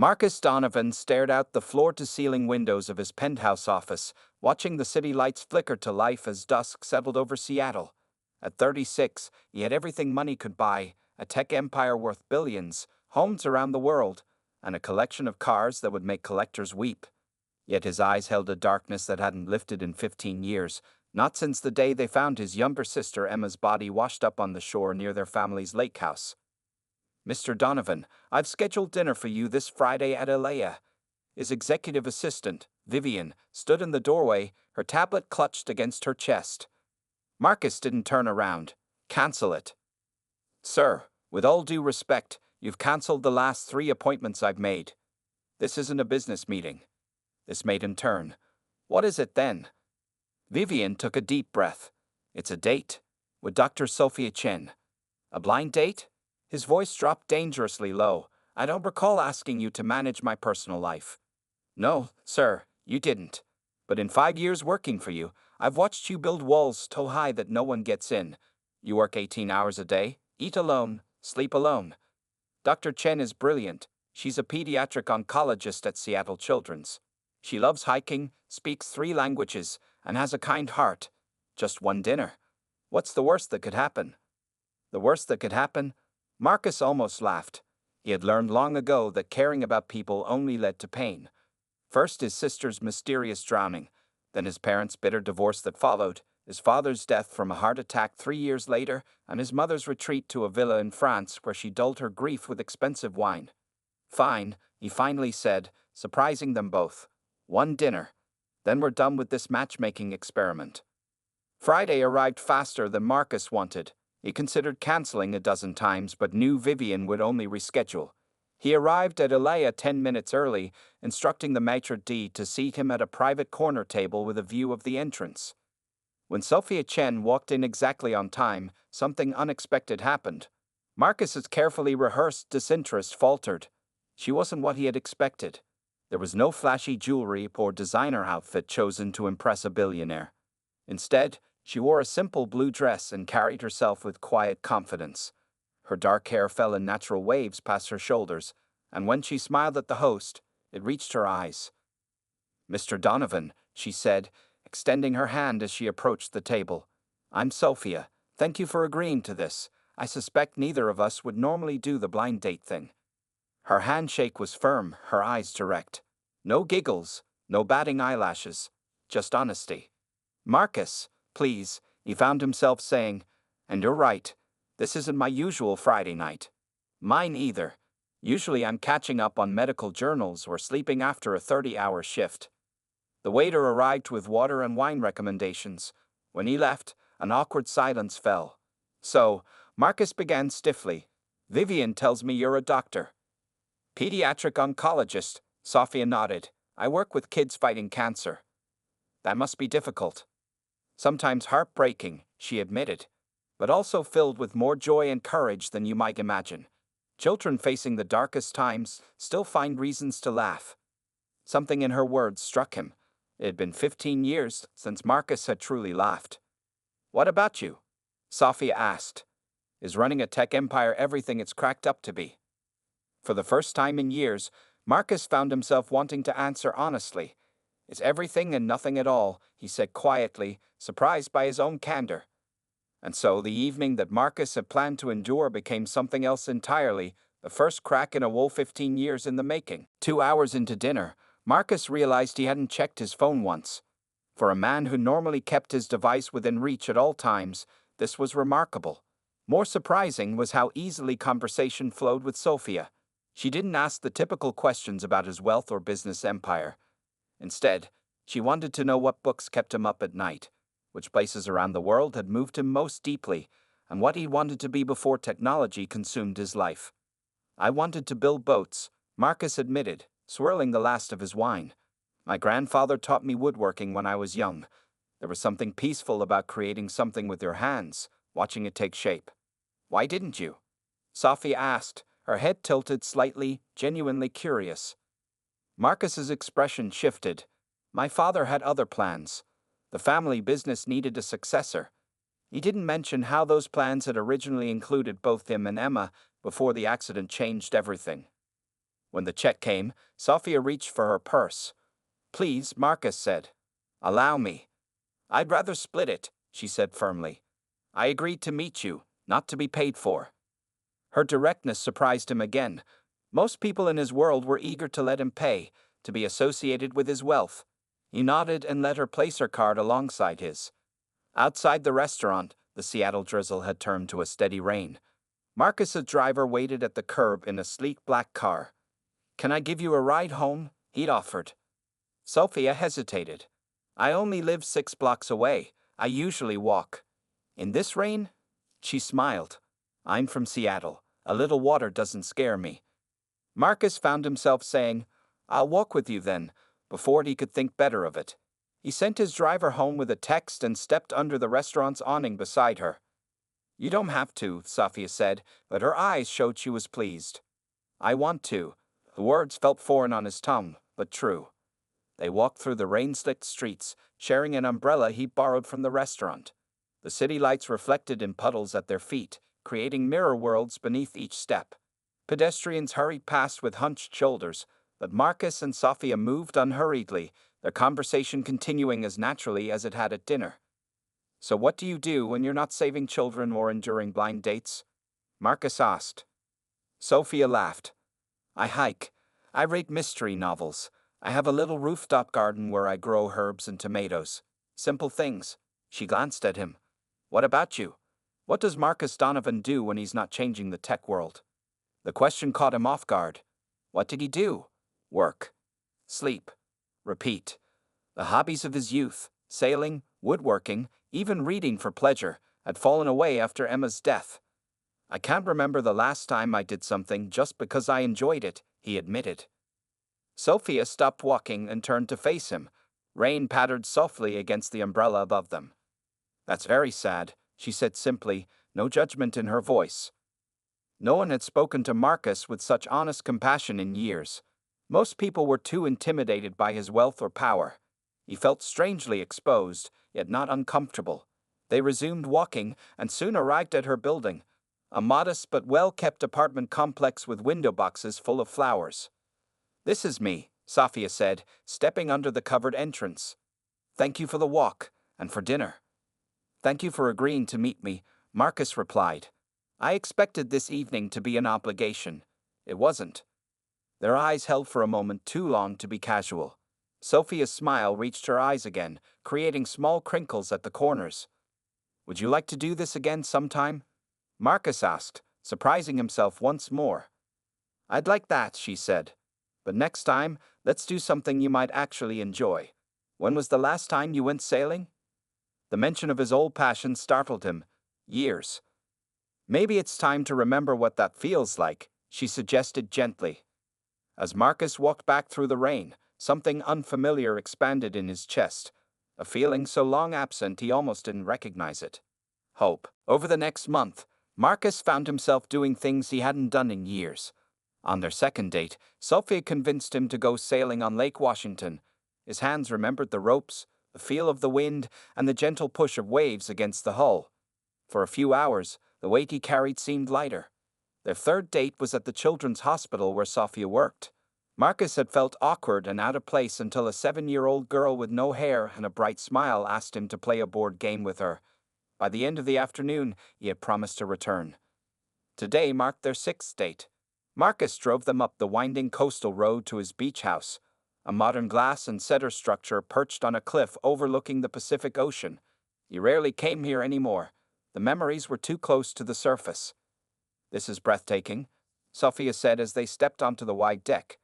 Marcus Donovan stared out the floor-to-ceiling windows of his penthouse office, watching the city lights flicker to life as dusk settled over Seattle. At 36, he had everything money could buy, a tech empire worth billions, homes around the world, and a collection of cars that would make collectors weep. Yet his eyes held a darkness that hadn't lifted in 15 years, not since the day they found his younger sister Emma's body washed up on the shore near their family's lake house. "Mr. Donovan, I've scheduled dinner for you this Friday at Alea." His executive assistant, Vivian, stood in the doorway, her tablet clutched against her chest. Marcus didn't turn around. "Cancel it." "Sir, with all due respect, you've cancelled the last 3 appointments I've made. This isn't a business meeting." This made him turn. "What is it then?" Vivian took a deep breath. "It's a date. With Dr. Sophia Chen." "A blind date?" His voice dropped dangerously low. "I don't recall asking you to manage my personal life." "No, sir, you didn't. But in 5 years working for you, I've watched you build walls so high that no one gets in. You work 18 hours a day, eat alone, sleep alone. Dr. Chen is brilliant. She's a pediatric oncologist at Seattle Children's. She loves hiking, speaks 3 languages, and has a kind heart. Just one dinner. What's the worst that could happen?" The worst that could happen? Marcus almost laughed. He had learned long ago that caring about people only led to pain. First his sister's mysterious drowning, then his parents' bitter divorce that followed, his father's death from a heart attack 3 years later, and his mother's retreat to a villa in France where she dulled her grief with expensive wine. "Fine," he finally said, surprising them both. "One dinner. Then we're done with this matchmaking experiment." Friday arrived faster than Marcus wanted. He considered canceling a dozen times but knew Vivian would only reschedule. He arrived at Alea 10 minutes early, instructing the maitre d' to seat him at a private corner table with a view of the entrance. When Sophia Chen walked in exactly on time, something unexpected happened. Marcus's carefully rehearsed disinterest faltered. She wasn't what he had expected. There was no flashy jewelry or designer outfit chosen to impress a billionaire. Instead, she wore a simple blue dress and carried herself with quiet confidence. Her dark hair fell in natural waves past her shoulders, and when she smiled at the host, it reached her eyes. "Mr. Donovan," she said, extending her hand as she approached the table. "I'm Sophia. Thank you for agreeing to this. I suspect neither of us would normally do the blind date thing." Her handshake was firm, her eyes direct. No giggles, no batting eyelashes, just honesty. "Marcus, please," he found himself saying, "and you're right. This isn't my usual Friday night. Mine either. Usually I'm catching up on medical journals or sleeping after a 30-hour shift." The waiter arrived with water and wine recommendations. When he left, an awkward silence fell. "So," Marcus began stiffly, "Vivian tells me you're a doctor." "Pediatric oncologist," Sophia nodded. "I work with kids fighting cancer." "That must be difficult." "Sometimes heartbreaking," she admitted, "but also filled with more joy and courage than you might imagine. Children facing the darkest times still find reasons to laugh." Something in her words struck him. It had been 15 years since Marcus had truly laughed. "What about you?" Sophia asked. "Is running a tech empire everything it's cracked up to be?" For the first time in years, Marcus found himself wanting to answer honestly. "It's everything and nothing at all," he said quietly, surprised by his own candor. And so the evening that Marcus had planned to endure became something else entirely, the first crack in a woe 15 years in the making. 2 hours into dinner, Marcus realized he hadn't checked his phone once. For a man who normally kept his device within reach at all times, this was remarkable. More surprising was how easily conversation flowed with Sophia. She didn't ask the typical questions about his wealth or business empire. Instead, she wanted to know what books kept him up at night, which places around the world had moved him most deeply, and what he wanted to be before technology consumed his life. "I wanted to build boats," Marcus admitted, swirling the last of his wine. "My grandfather taught me woodworking when I was young. There was something peaceful about creating something with your hands, watching it take shape." "Why didn't you?" Sophie asked, her head tilted slightly, genuinely curious. Marcus's expression shifted. "My father had other plans. The family business needed a successor." He didn't mention how those plans had originally included both him and Emma before the accident changed everything. When the check came, Sophia reached for her purse. Please, Marcus said. Allow me. I'd rather split it, she said firmly. I agreed to meet you, not to be paid for. Her directness surprised him again. Most people in his world were eager to let him pay, to be associated with his wealth. He nodded and let her place her card alongside his. Outside the restaurant, the Seattle drizzle had turned to a steady rain. Marcus's driver waited at the curb in a sleek black car. Can I give you a ride home? He'd offered. Sophia hesitated. I only live 6 blocks away. I usually walk. In this rain? She smiled. I'm from Seattle. A little water doesn't scare me. Marcus found himself saying, I'll walk with you then, before he could think better of it. He sent his driver home with a text and stepped under the restaurant's awning beside her. You don't have to, Sophia said, but her eyes showed she was pleased. I want to. The words felt foreign on his tongue, but true. They walked through the rain-slicked streets, sharing an umbrella he borrowed from the restaurant. The city lights reflected in puddles at their feet, creating mirror worlds beneath each step. Pedestrians hurried past with hunched shoulders, but Marcus and Sophia moved unhurriedly, their conversation continuing as naturally as it had at dinner. So what do you do when you're not saving children or enduring blind dates? Marcus asked. Sophia laughed. I hike. I read mystery novels. I have a little rooftop garden where I grow herbs and tomatoes. Simple things. She glanced at him. What about you? What does Marcus Donovan do when he's not changing the tech world? The question caught him off guard. What did he do? Work. Sleep. Repeat. The hobbies of his youth, sailing, woodworking, even reading for pleasure, had fallen away after Emma's death. I can't remember the last time I did something just because I enjoyed it, he admitted. Sophia stopped walking and turned to face him. Rain pattered softly against the umbrella above them. That's very sad, she said simply, no judgment in her voice. No one had spoken to Marcus with such honest compassion in years. Most people were too intimidated by his wealth or power. He felt strangely exposed, yet not uncomfortable. They resumed walking and soon arrived at her building, a modest but well-kept apartment complex with window boxes full of flowers. This is me, Sophia said, stepping under the covered entrance. Thank you for the walk, and for dinner. Thank you for agreeing to meet me, Marcus replied. I expected this evening to be an obligation. It wasn't. Their eyes held for a moment too long to be casual. Sophia's smile reached her eyes again, creating small crinkles at the corners. Would you like to do this again sometime? Marcus asked, surprising himself once more. I'd like that, she said. But next time, let's do something you might actually enjoy. When was the last time you went sailing? The mention of his old passion startled him. Years. Maybe it's time to remember what that feels like, she suggested gently. As Marcus walked back through the rain, something unfamiliar expanded in his chest, a feeling so long absent he almost didn't recognize it. Hope. Over the next month, Marcus found himself doing things he hadn't done in years. On their second date, Sophia convinced him to go sailing on Lake Washington. His hands remembered the ropes, the feel of the wind, and the gentle push of waves against the hull. For a few hours, the weight he carried seemed lighter. Their third date was at the children's hospital where Sophia worked. Marcus had felt awkward and out of place until a 7-year-old girl with no hair and a bright smile asked him to play a board game with her. By the end of the afternoon, he had promised to return. Today marked their 6th date. Marcus drove them up the winding coastal road to his beach house, a modern glass and cedar structure perched on a cliff overlooking the Pacific Ocean. He rarely came here anymore. The memories were too close to the surface. This is breathtaking, Sophia said as they stepped onto the wide deck.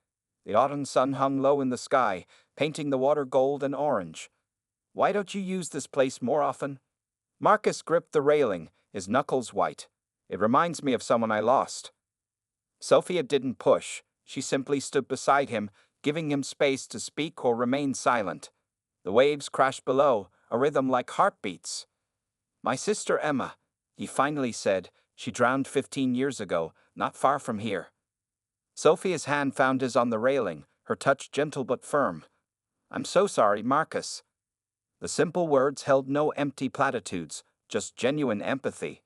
The autumn sun hung low in the sky, painting the water gold and orange. Why don't you use this place more often? Marcus gripped the railing, his knuckles white. It reminds me of someone I lost. Sophia didn't push. She simply stood beside him, giving him space to speak or remain silent. The waves crashed below, a rhythm like heartbeats. My sister Emma, he finally said. She drowned 15 years ago, not far from here. Sophia's hand found his on the railing, her touch gentle but firm. I'm so sorry, Marcus. The simple words held no empty platitudes, just genuine empathy.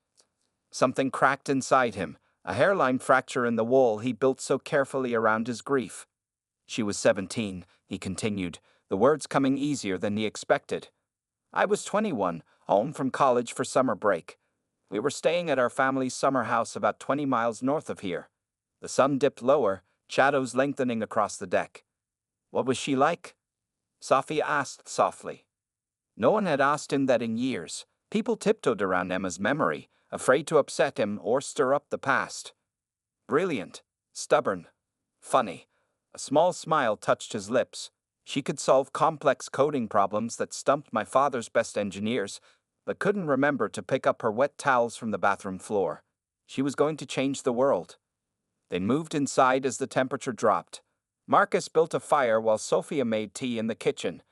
Something cracked inside him, a hairline fracture in the wall he built so carefully around his grief. She was 17, he continued, the words coming easier than he expected. I was 21, home from college for summer break. We were staying at our family's summer house about 20 miles north of here. The sun dipped lower, shadows lengthening across the deck. What was she like? Sophia asked softly. No one had asked him that in years. People tiptoed around Emma's memory, afraid to upset him or stir up the past. Brilliant, stubborn, funny. A small smile touched his lips. She could solve complex coding problems that stumped my father's best engineers, but couldn't remember to pick up her wet towels from the bathroom floor. She was going to change the world. They moved inside as the temperature dropped. Marcus built a fire while Sophia made tea in the kitchen.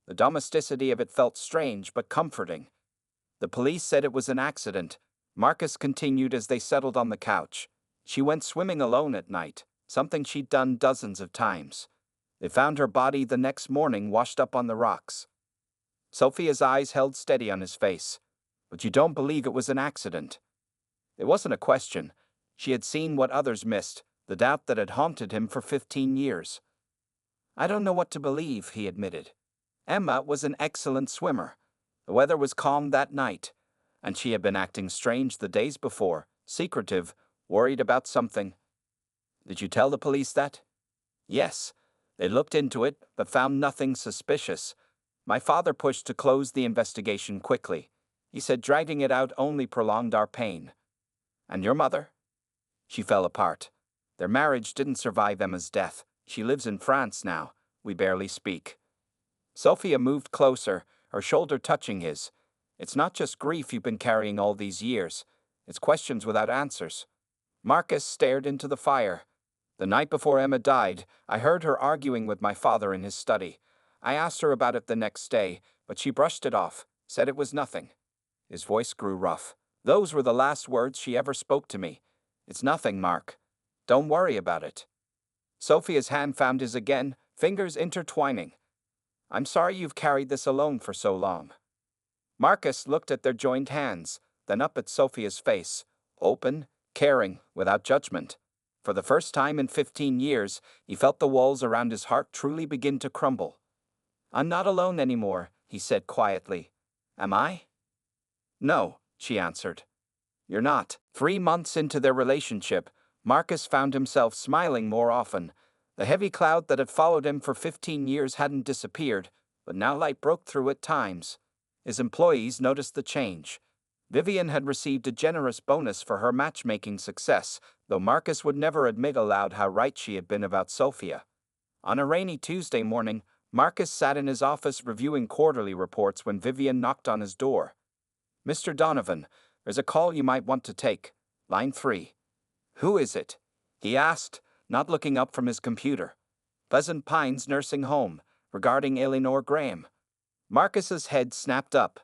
The domesticity of it felt strange but comforting. The police said it was an accident. Marcus continued as they settled on the couch. She went swimming alone at night, something she'd done dozens of times. They found her body the next morning washed up on the rocks. Sophia's eyes held steady on his face. But you don't believe it was an accident? It wasn't a question. She had seen what others missed, the doubt that had haunted him for 15 years. I don't know what to believe, he admitted. Emma was an excellent swimmer. The weather was calm that night, and she had been acting strange the days before, secretive, worried about something. Did you tell the police that? Yes. They looked into it, but found nothing suspicious. My father pushed to close the investigation quickly. He said dragging it out only prolonged our pain. And your mother? She fell apart. Their marriage didn't survive Emma's death. She lives in France now. We barely speak. Sophia moved closer, her shoulder touching his. It's not just grief you've been carrying all these years. It's questions without answers. Marcus stared into the fire. The night before Emma died, I heard her arguing with my father in his study. I asked her about it the next day, but she brushed it off, said it was nothing. His voice grew rough. Those were the last words she ever spoke to me. It's nothing, Mark. Don't worry about it. Sophia's hand found his again, fingers intertwining. I'm sorry you've carried this alone for so long. Marcus looked at their joined hands, then up at Sophia's face, open, caring, without judgment. For the first time in 15 years, he felt the walls around his heart truly begin to crumble. I'm not alone anymore, he said quietly. Am I? No, she answered. You're not. 3 months into their relationship, Marcus found himself smiling more often. The heavy cloud that had followed him for 15 years hadn't disappeared, but now light broke through at times. His employees noticed the change. Vivian had received a generous bonus for her matchmaking success, though Marcus would never admit aloud how right she had been about Sophia. On a rainy Tuesday morning, Marcus sat in his office reviewing quarterly reports when Vivian knocked on his door. Mr. Donovan, there's a call you might want to take. Line 3. Who is it? He asked, not looking up from his computer. Pleasant Pines Nursing Home, regarding Eleanor Graham. Marcus's head snapped up.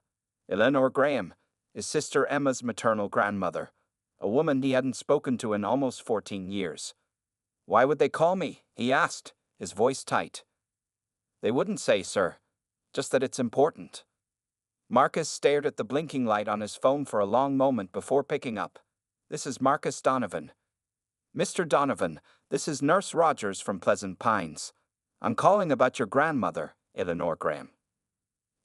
Eleanor Graham, his sister Emma's maternal grandmother, a woman he hadn't spoken to in almost 14 years. Why would they call me? He asked, his voice tight. They wouldn't say, sir. Just that it's important. Marcus stared at the blinking light on his phone for a long moment before picking up. This is Marcus Donovan. Mr. Donovan, this is Nurse Rogers from Pleasant Pines. I'm calling about your grandmother, Eleanor Graham.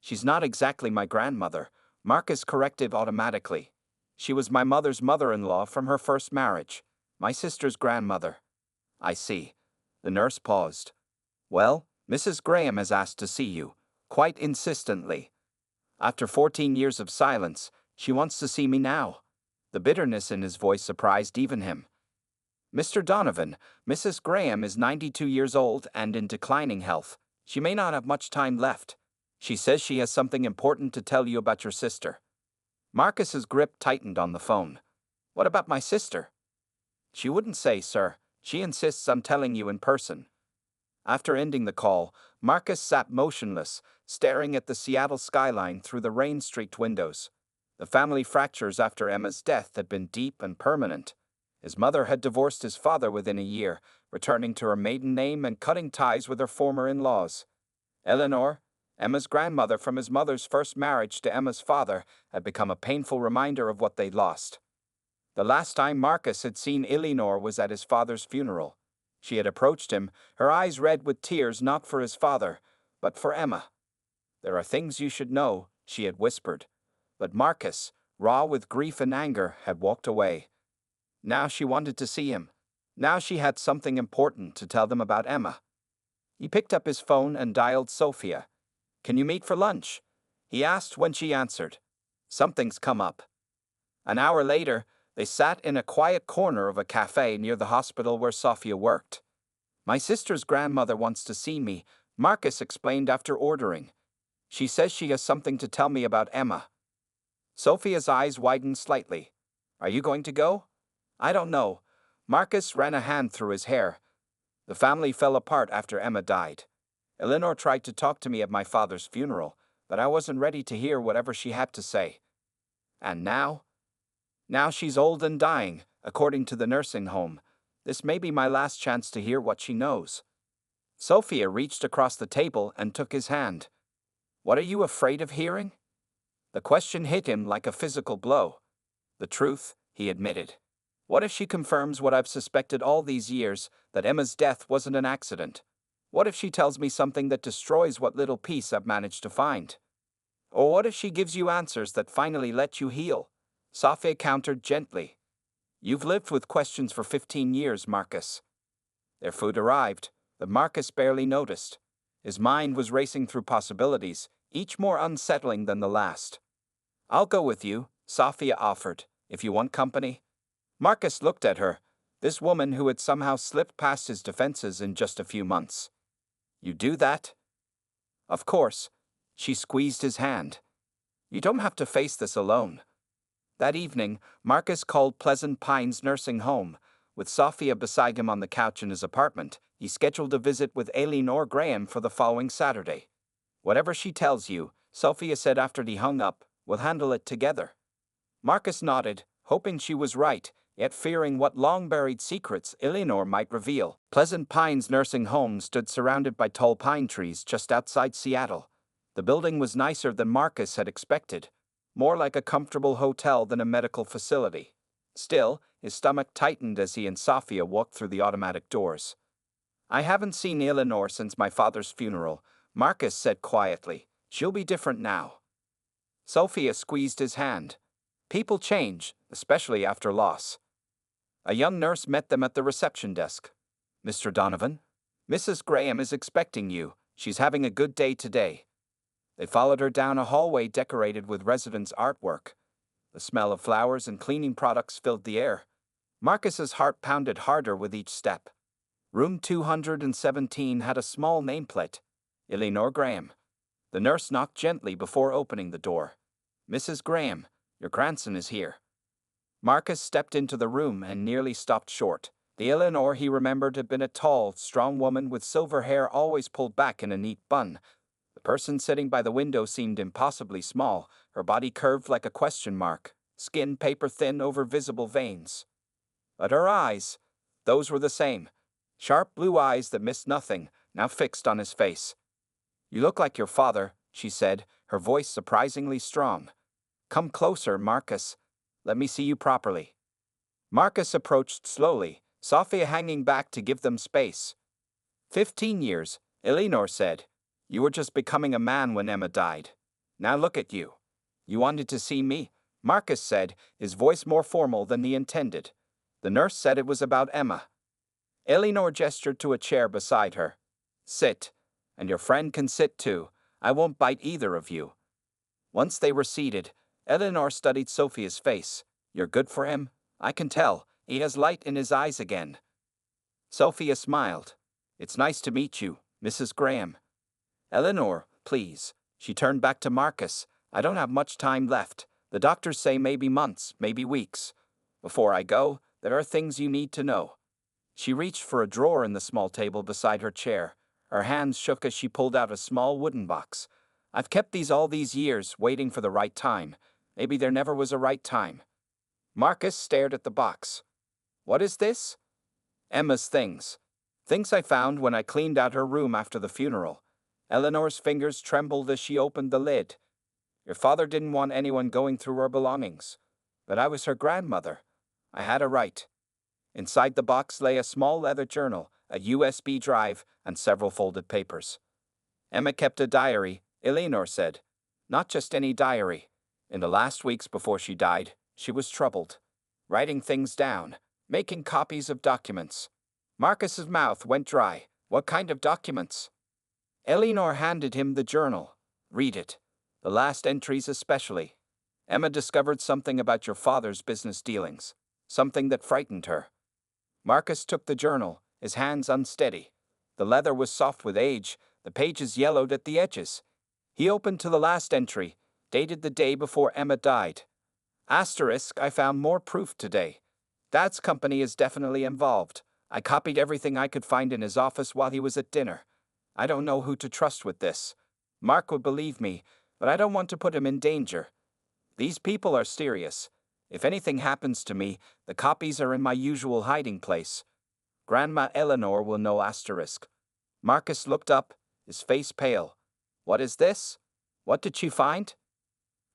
She's not exactly my grandmother, Marcus corrected automatically. She was my mother's mother-in-law from her first marriage, my sister's grandmother. I see. The nurse paused. Well, Mrs. Graham has asked to see you, quite insistently. After 14 years of silence, she wants to see me now. The bitterness in his voice surprised even him. Mr. Donovan, Mrs. Graham is 92 years old and in declining health. She may not have much time left. She says she has something important to tell you about your sister. Marcus's grip tightened on the phone. What about my sister? She wouldn't say, sir. She insists on telling you in person. After ending the call, Marcus sat motionless, staring at the Seattle skyline through the rain-streaked windows. The family fractures after Emma's death had been deep and permanent. His mother had divorced his father within a year, returning to her maiden name and cutting ties with her former in-laws. Eleanor, Emma's grandmother from his mother's first marriage to Emma's father, had become a painful reminder of what they'd lost. The last time Marcus had seen Eleanor was at his father's funeral. She had approached him, her eyes red with tears not for his father, but for Emma. "There are things you should know," she had whispered. But Marcus, raw with grief and anger, had walked away. Now she wanted to see him. Now she had something important to tell them about Emma. He picked up his phone and dialed Sophia. "Can you meet for lunch?" he asked when she answered. "Something's come up." An hour later, they sat in a quiet corner of a cafe near the hospital where Sophia worked. "My sister's grandmother wants to see me," Marcus explained after ordering. "She says she has something to tell me about Emma." Sophia's eyes widened slightly. "Are you going to go?" "I don't know." Marcus ran a hand through his hair. "The family fell apart after Emma died. Eleanor tried to talk to me at my father's funeral, but I wasn't ready to hear whatever she had to say. And now? Now she's old and dying, according to the nursing home. This may be my last chance to hear what she knows." Sophia reached across the table and took his hand. "What are you afraid of hearing?" The question hit him like a physical blow. "The truth," he admitted. "What if she confirms what I've suspected all these years, that Emma's death wasn't an accident? What if she tells me something that destroys what little peace I've managed to find? Or what if she gives you answers that finally let you heal?" Sophia countered gently. "You've lived with questions for 15 years, Marcus." Their food arrived, but Marcus barely noticed. His mind was racing through possibilities, each more unsettling than the last. "I'll go with you," Sophia offered, "if you want company." Marcus looked at her, this woman who had somehow slipped past his defenses in just a few months. "You do that?" "Of course." She squeezed his hand. "You don't have to face this alone." That evening, Marcus called Pleasant Pines Nursing Home. With Sophia beside him on the couch in his apartment, he scheduled a visit with Eleanor Graham for the following Saturday. "Whatever she tells you," Sophia said after he hung up, "we'll handle it together." Marcus nodded, hoping she was right, yet fearing what long-buried secrets Eleanor might reveal. Pleasant Pines Nursing Home stood surrounded by tall pine trees just outside Seattle. The building was nicer than Marcus had expected, more like a comfortable hotel than a medical facility. Still, his stomach tightened as he and Sophia walked through the automatic doors. "I haven't seen Eleanor since my father's funeral," Marcus said quietly. "She'll be different now." Sophia squeezed his hand. People change, especially after loss. A young nurse met them at the reception desk. "Mr. Donovan? Mrs. Graham is expecting you. She's having a good day today." They followed her down a hallway decorated with residents' artwork. The smell of flowers and cleaning products filled the air. Marcus's heart pounded harder with each step. Room 217 had a small nameplate. "Eleanor Graham." The nurse knocked gently before opening the door. "Mrs. Graham, your grandson is here." Marcus stepped into the room and nearly stopped short. The Eleanor he remembered had been a tall, strong woman with silver hair always pulled back in a neat bun. The person sitting by the window seemed impossibly small, her body curved like a question mark, skin paper-thin over visible veins. But her eyes, those were the same. Sharp blue eyes that missed nothing, now fixed on his face. "You look like your father," she said, her voice surprisingly strong. "Come closer, Marcus. Let me see you properly." Marcus approached slowly, Sophia hanging back to give them space. 15 years, Eleanor said. "You were just becoming a man when Emma died. Now look at you." "You wanted to see me?" Marcus said, his voice more formal than he intended. "The nurse said it was about Emma." Eleanor gestured to a chair beside her. "Sit. And your friend can sit too. I won't bite either of you." Once they were seated, Eleanor studied Sophia's face. "You're good for him? I can tell. He has light in his eyes again." Sophia smiled. "It's nice to meet you, Mrs. Graham." "Eleanor, please." She turned back to Marcus. "I don't have much time left. The doctors say maybe months, maybe weeks. Before I go, there are things you need to know." She reached for a drawer in the small table beside her chair. Her hands shook as she pulled out a small wooden box. "I've kept these all these years, waiting for the right time. Maybe there never was a right time." Marcus stared at the box. "What is this?" "Emma's things. Things I found when I cleaned out her room after the funeral." Eleanor's fingers trembled as she opened the lid. "Your father didn't want anyone going through her belongings. But I was her grandmother. I had a right. Inside the box lay a small leather journal, a USB drive, and several folded papers. Emma kept a diary, Eleanor said. Not just any diary. In the last weeks before she died, she was troubled. Writing things down, making copies of documents. Marcus's mouth went dry. What kind of documents? Eleanor handed him the journal. Read it. The last entries especially. Emma discovered something about your father's business dealings. Something that frightened her. Marcus took the journal, his hands unsteady. The leather was soft with age, the pages yellowed at the edges. He opened to the last entry, dated the day before Emma died. Asterisk, I found more proof today. Dad's company is definitely involved. I copied everything I could find in his office while he was at dinner. I don't know who to trust with this. Mark would believe me, but I don't want to put him in danger. These people are serious. If anything happens to me, the copies are in my usual hiding place. Grandma Eleanor will know asterisk. Marcus looked up, his face pale. What is this? What did she find?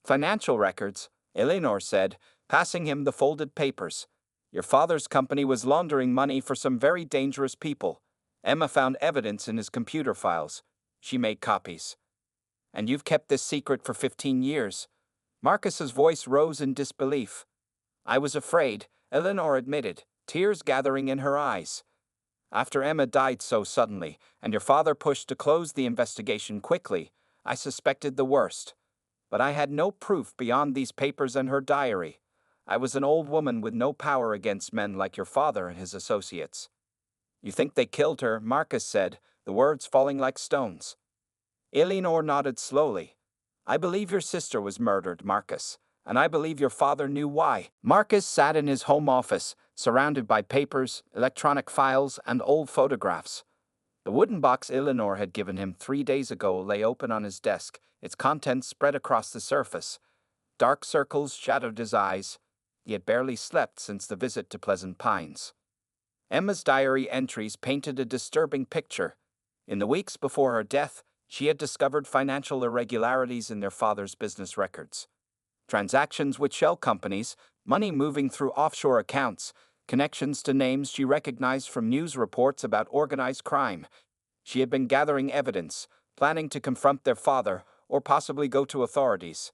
Financial records, Eleanor said, passing him the folded papers. Your father's company was laundering money for some very dangerous people. Emma found evidence in his computer files. She made copies. And you've kept this secret for 15 years. Marcus's voice rose in disbelief. I was afraid, Eleanor admitted, tears gathering in her eyes. After Emma died so suddenly, and your father pushed to close the investigation quickly, I suspected the worst. But I had no proof beyond these papers and her diary. I was an old woman with no power against men like your father and his associates. You think they killed her, Marcus said, the words falling like stones. Eleanor nodded slowly. I believe your sister was murdered, Marcus, and I believe your father knew why. Marcus sat in his home office, surrounded by papers, electronic files, and old photographs. The wooden box Eleanor had given him 3 days ago lay open on his desk, its contents spread across the surface. Dark circles shadowed his eyes. He had barely slept since the visit to Pleasant Pines. Emma's diary entries painted a disturbing picture. In the weeks before her death, she had discovered financial irregularities in their father's business records. Transactions with shell companies, money moving through offshore accounts, connections to names she recognized from news reports about organized crime. She had been gathering evidence, planning to confront their father or possibly go to authorities.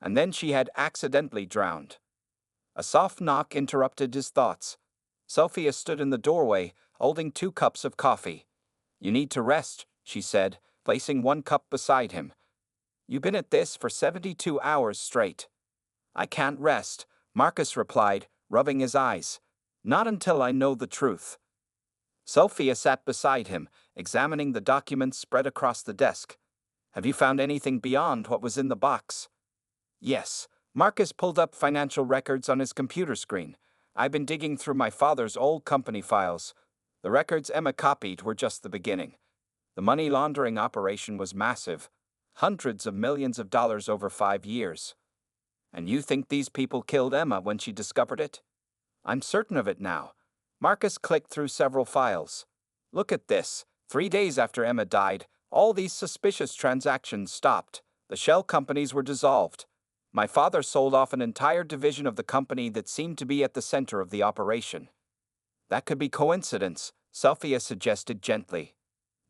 And then she had accidentally drowned. A soft knock interrupted his thoughts. Sophia stood in the doorway, holding 2 cups of coffee. You need to rest, she said, placing 1 cup beside him. You've been at this for 72 hours straight. I can't rest, Marcus replied, rubbing his eyes. Not until I know the truth. Sophia sat beside him, examining the documents spread across the desk. Have you found anything beyond what was in the box? Yes. Marcus pulled up financial records on his computer screen. I've been digging through my father's old company files. The records Emma copied were just the beginning. The money laundering operation was massive. Hundreds of millions of dollars over 5 years. And you think these people killed Emma when she discovered it? I'm certain of it now. Marcus clicked through several files. Look at this. 3 days after Emma died, all these suspicious transactions stopped. The shell companies were dissolved. My father sold off an entire division of the company that seemed to be at the center of the operation. That could be coincidence, Sophia suggested gently.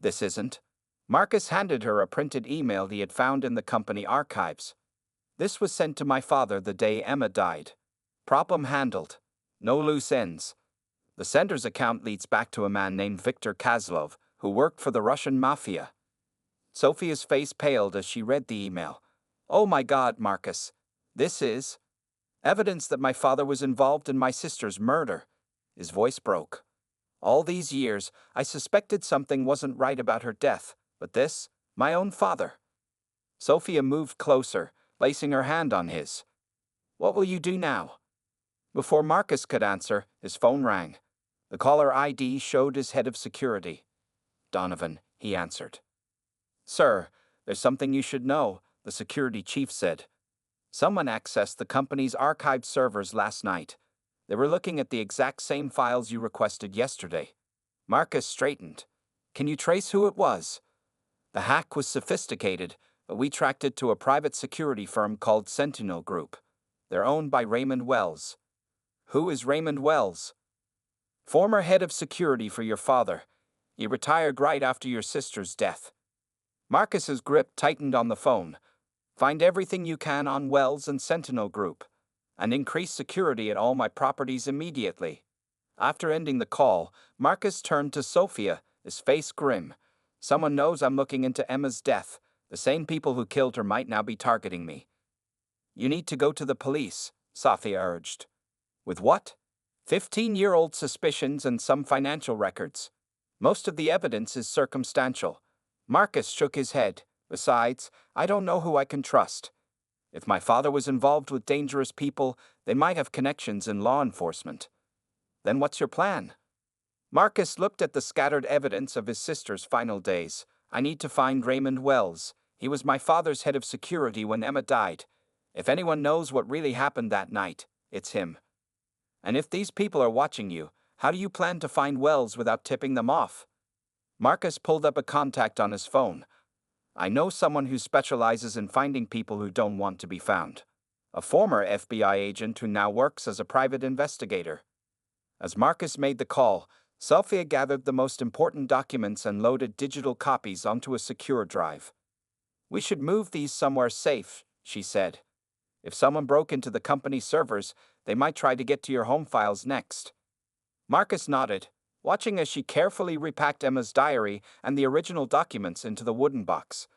This isn't. Marcus handed her a printed email he had found in the company archives. This was sent to my father the day Emma died. Problem handled. No loose ends. The sender's account leads back to a man named Viktor Kozlov, who worked for the Russian mafia. Sophia's face paled as she read the email. Oh my God, Marcus. This is evidence that my father was involved in my sister's murder. His voice broke. All these years, I suspected something wasn't right about her death, but this, my own father. Sophia moved closer, placing her hand on his. What will you do now? Before Marcus could answer, his phone rang. The caller ID showed his head of security. Donovan, he answered. Sir, there's something you should know, the security chief said. Someone accessed the company's archived servers last night. They were looking at the exact same files you requested yesterday. Marcus straightened. Can you trace who it was? The hack was sophisticated, but we tracked it to a private security firm called Sentinel Group. They're owned by Raymond Wells. Who is Raymond Wells? Former head of security for your father. He retired right after your sister's death. Marcus's grip tightened on the phone. Find everything you can on Wells and Sentinel Group, and increase security at all my properties immediately. After ending the call, Marcus turned to Sophia, his face grim. Someone knows I'm looking into Emma's death. The same people who killed her might now be targeting me. You need to go to the police, Sophia urged. With what? 15-year-old suspicions and some financial records. Most of the evidence is circumstantial. Marcus shook his head. Besides, I don't know who I can trust. If my father was involved with dangerous people, they might have connections in law enforcement. Then what's your plan? Marcus looked at the scattered evidence of his sister's final days. I need to find Raymond Wells. He was my father's head of security when Emma died. If anyone knows what really happened that night, it's him. And if these people are watching you, how do you plan to find Wells without tipping them off? Marcus pulled up a contact on his phone. I know someone who specializes in finding people who don't want to be found. A former FBI agent who now works as a private investigator. As Marcus made the call, Sophia gathered the most important documents and loaded digital copies onto a secure drive. We should move these somewhere safe, she said. If someone broke into the company's servers, they might try to get to your home files next. Marcus nodded, watching as she carefully repacked Emma's diary and the original documents into the wooden box.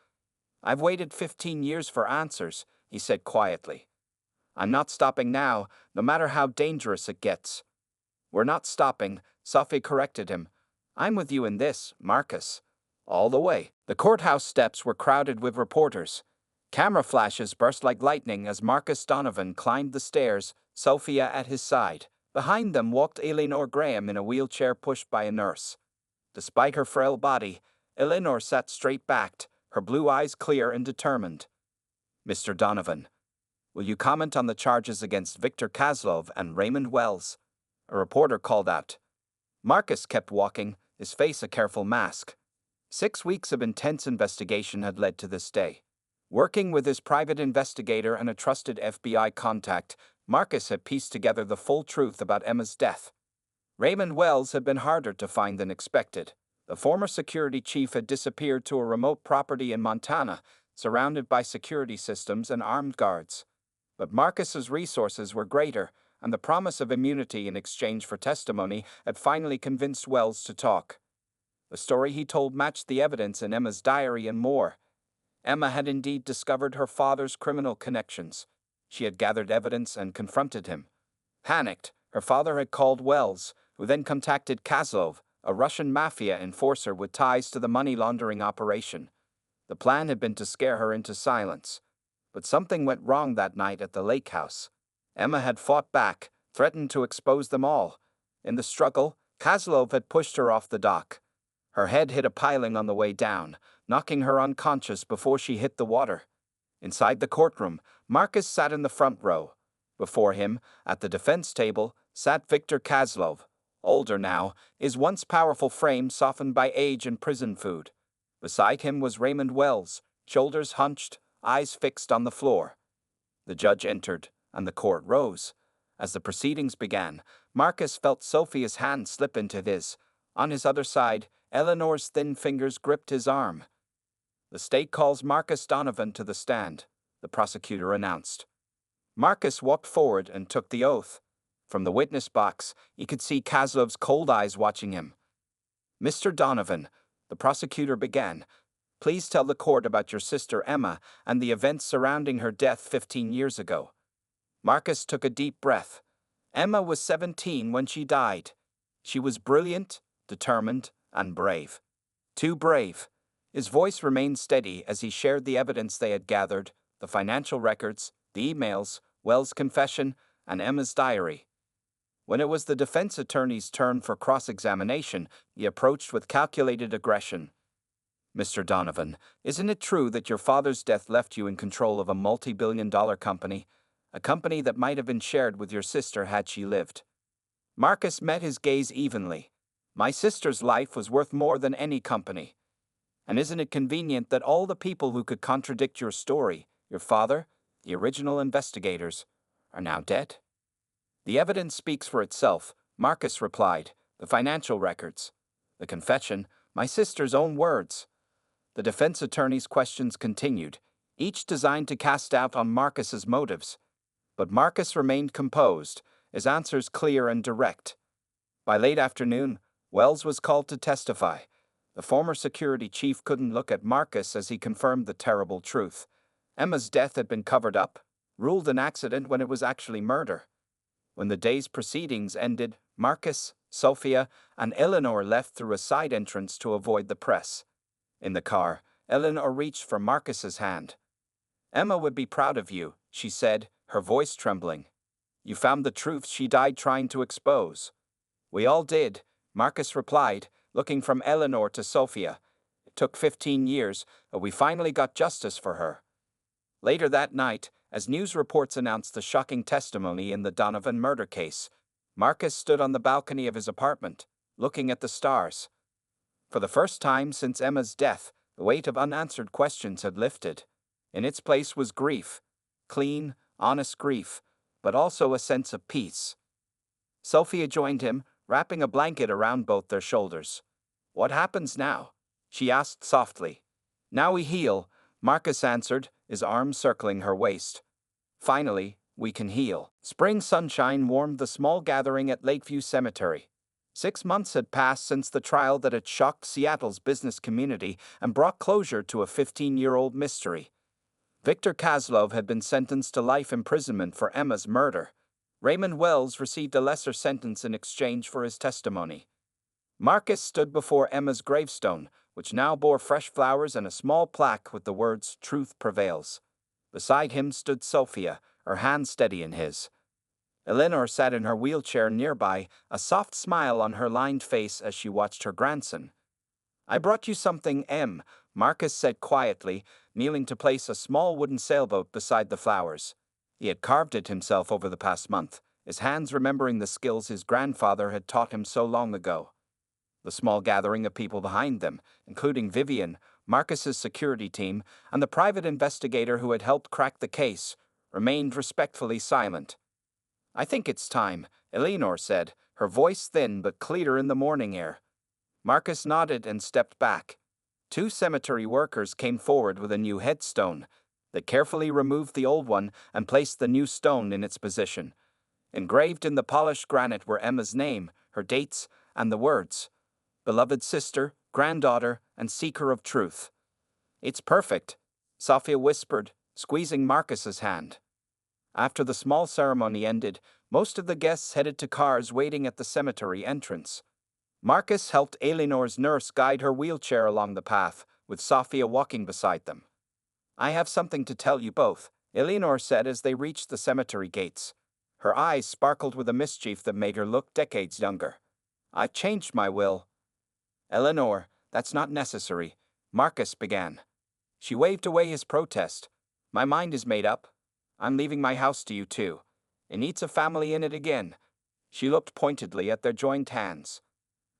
I've waited 15 years for answers, he said quietly. I'm not stopping now, no matter how dangerous it gets. We're not stopping, Sophie corrected him. I'm with you in this, Marcus. All the way. The courthouse steps were crowded with reporters. Camera flashes burst like lightning as Marcus Donovan climbed the stairs, Sophia at his side. Behind them walked Eleanor Graham in a wheelchair pushed by a nurse. Despite her frail body, Eleanor sat straight-backed, her blue eyes clear and determined. Mr. Donovan, will you comment on the charges against Victor Kozlov and Raymond Wells? A reporter called out. Marcus kept walking, his face a careful mask. 6 weeks of intense investigation had led to this day. Working with his private investigator and a trusted FBI contact, Marcus had pieced together the full truth about Emma's death. Raymond Wells had been harder to find than expected. The former security chief had disappeared to a remote property in Montana, surrounded by security systems and armed guards. But Marcus's resources were greater, and the promise of immunity in exchange for testimony had finally convinced Wells to talk. The story he told matched the evidence in Emma's diary and more. Emma had indeed discovered her father's criminal connections. She had gathered evidence and confronted him. Panicked, her father had called Wells, who then contacted Kozlov, a Russian mafia enforcer with ties to the money laundering operation. The plan had been to scare her into silence. But something went wrong that night at the lake house. Emma had fought back, threatened to expose them all. In the struggle, Kozlov had pushed her off the dock. Her head hit a piling on the way down, knocking her unconscious before she hit the water. Inside the courtroom, Marcus sat in the front row. Before him, at the defense table, sat Victor Kozlov, older now, his once powerful frame softened by age and prison food. Beside him was Raymond Wells, shoulders hunched, eyes fixed on the floor. The judge entered, and the court rose. As the proceedings began, Marcus felt Sophia's hand slip into his. On his other side, Eleanor's thin fingers gripped his arm. The state calls Marcus Donovan to the stand, the prosecutor announced. Marcus walked forward and took the oath. From the witness box, he could see Kozlov's cold eyes watching him. Mr. Donovan, the prosecutor began, please tell the court about your sister Emma and the events surrounding her death 15 years ago. Marcus took a deep breath. Emma was 17 when she died. She was brilliant, determined, and brave. Too brave. His voice remained steady as he shared the evidence they had gathered, the financial records, the emails, Wells' confession, and Emma's diary. When it was the defense attorney's turn for cross-examination, he approached with calculated aggression. Mr. Donovan, isn't it true that your father's death left you in control of a multi-billion-dollar company, a company that might have been shared with your sister had she lived? Marcus met his gaze evenly. My sister's life was worth more than any company. And isn't it convenient that all the people who could contradict your story, your father, the original investigators, are now dead? The evidence speaks for itself, Marcus replied. The financial records. The confession, my sister's own words. The defense attorney's questions continued, each designed to cast doubt on Marcus's motives. But Marcus remained composed, his answers clear and direct. By late afternoon, Wells was called to testify. The former security chief couldn't look at Marcus as he confirmed the terrible truth. Emma's death had been covered up, ruled an accident when it was actually murder. When the day's proceedings ended, Marcus, Sophia, and Eleanor left through a side entrance to avoid the press. In the car, Eleanor reached for Marcus's hand. Emma would be proud of you, she said, her voice trembling. You found the truth she died trying to expose. We all did, Marcus replied, looking from Eleanor to Sophia. It took 15 years, but we finally got justice for her. Later that night, as news reports announced the shocking testimony in the Donovan murder case, Marcus stood on the balcony of his apartment, looking at the stars. For the first time since Emma's death, the weight of unanswered questions had lifted. In its place was grief, clean, honest grief, but also a sense of peace. Sophia joined him, wrapping a blanket around both their shoulders. What happens now? She asked softly. Now we heal, Marcus answered, his arms circling her waist. Finally, we can heal. Spring sunshine warmed the small gathering at Lakeview Cemetery. 6 months had passed since the trial that had shocked Seattle's business community and brought closure to a 15-year-old mystery. Victor Kozlov had been sentenced to life imprisonment for Emma's murder. Raymond Wells received a lesser sentence in exchange for his testimony. Marcus stood before Emma's gravestone, which now bore fresh flowers and a small plaque with the words, "Truth Prevails." Beside him stood Sophia, her hand steady in his. Eleanor sat in her wheelchair nearby, a soft smile on her lined face as she watched her grandson. I brought you something, Em, Marcus said quietly, kneeling to place a small wooden sailboat beside the flowers. He had carved it himself over the past month, his hands remembering the skills his grandfather had taught him so long ago. The small gathering of people behind them, including Vivian, Marcus's security team, and the private investigator who had helped crack the case, remained respectfully silent. I think it's time, Eleanor said, her voice thin but clear in the morning air. Marcus nodded and stepped back. 2 cemetery workers came forward with a new headstone. They carefully removed the old one and placed the new stone in its position. Engraved in the polished granite were Emma's name, her dates, and the words, "Beloved sister, granddaughter, and seeker of truth." It's perfect, Sophia whispered, squeezing Marcus's hand. After the small ceremony ended, most of the guests headed to cars waiting at the cemetery entrance. Marcus helped Eleanor's nurse guide her wheelchair along the path, with Sophia walking beside them. I have something to tell you both, Eleanor said as they reached the cemetery gates. Her eyes sparkled with a mischief that made her look decades younger. I changed my will. Eleanor, that's not necessary, Marcus began. She waved away his protest. My mind is made up. I'm leaving my house to you too. It needs a family in it again. She looked pointedly at their joined hands.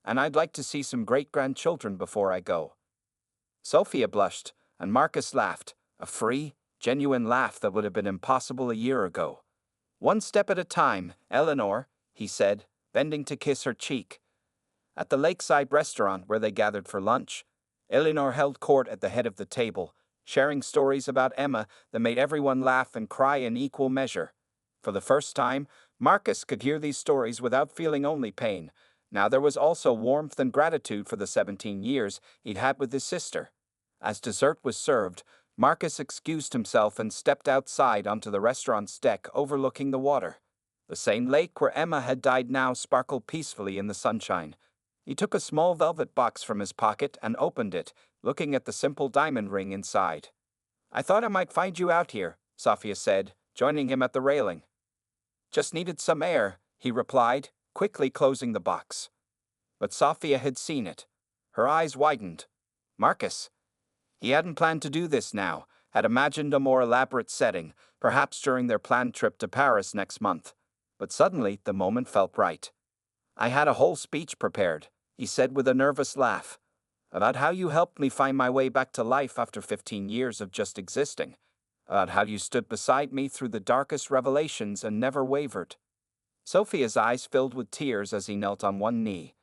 And I'd like to see some great-grandchildren before I go. Sophia blushed, and Marcus laughed, a free, genuine laugh that would have been impossible a year ago. One step at a time, Eleanor, he said, bending to kiss her cheek. At the lakeside restaurant where they gathered for lunch, Eleanor held court at the head of the table, sharing stories about Emma that made everyone laugh and cry in equal measure. For the first time, Marcus could hear these stories without feeling only pain. Now there was also warmth and gratitude for the 17 years he'd had with his sister. As dessert was served, Marcus excused himself and stepped outside onto the restaurant's deck overlooking the water. The same lake where Emma had died now sparkled peacefully in the sunshine. He took a small velvet box from his pocket and opened it, looking at the simple diamond ring inside. I thought I might find you out here, Sophia said, joining him at the railing. Just needed some air, he replied, quickly closing the box. But Sophia had seen it. Her eyes widened. Marcus. He hadn't planned to do this now, had imagined a more elaborate setting, perhaps during their planned trip to Paris next month. But suddenly the moment felt right. I had a whole speech prepared, he said with a nervous laugh, about how you helped me find my way back to life after 15 years of just existing, about how you stood beside me through the darkest revelations and never wavered. Sophia's eyes filled with tears as he knelt on one knee.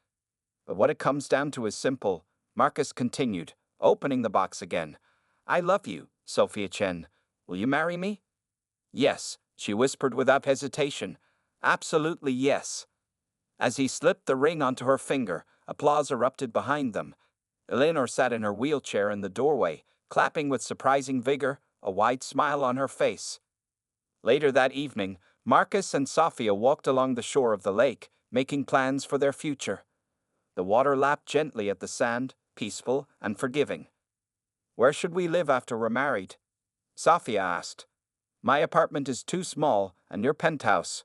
But what it comes down to is simple, Marcus continued, opening the box again. I love you, Sophia Chen. Will you marry me? Yes, she whispered without hesitation. Absolutely yes. As he slipped the ring onto her finger, applause erupted behind them. Eleanor sat in her wheelchair in the doorway, clapping with surprising vigor, a wide smile on her face. Later that evening, Marcus and Sophia walked along the shore of the lake, making plans for their future. The water lapped gently at the sand, peaceful and forgiving. Where should we live after we're married? Sophia asked. My apartment is too small, and your penthouse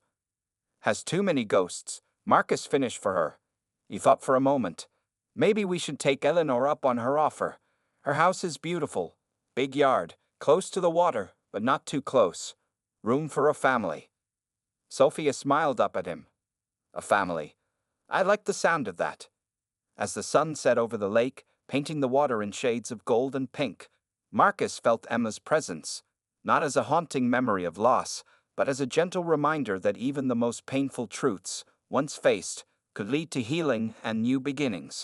has too many ghosts. Marcus finished for her. He thought for a moment. Maybe we should take Eleanor up on her offer. Her house is beautiful. Big yard, close to the water, but not too close. Room for a family. Sophia smiled up at him. A family. I like the sound of that. As the sun set over the lake, painting the water in shades of gold and pink, Marcus felt Emma's presence, not as a haunting memory of loss, but as a gentle reminder that even the most painful truths, once faced, could lead to healing and new beginnings.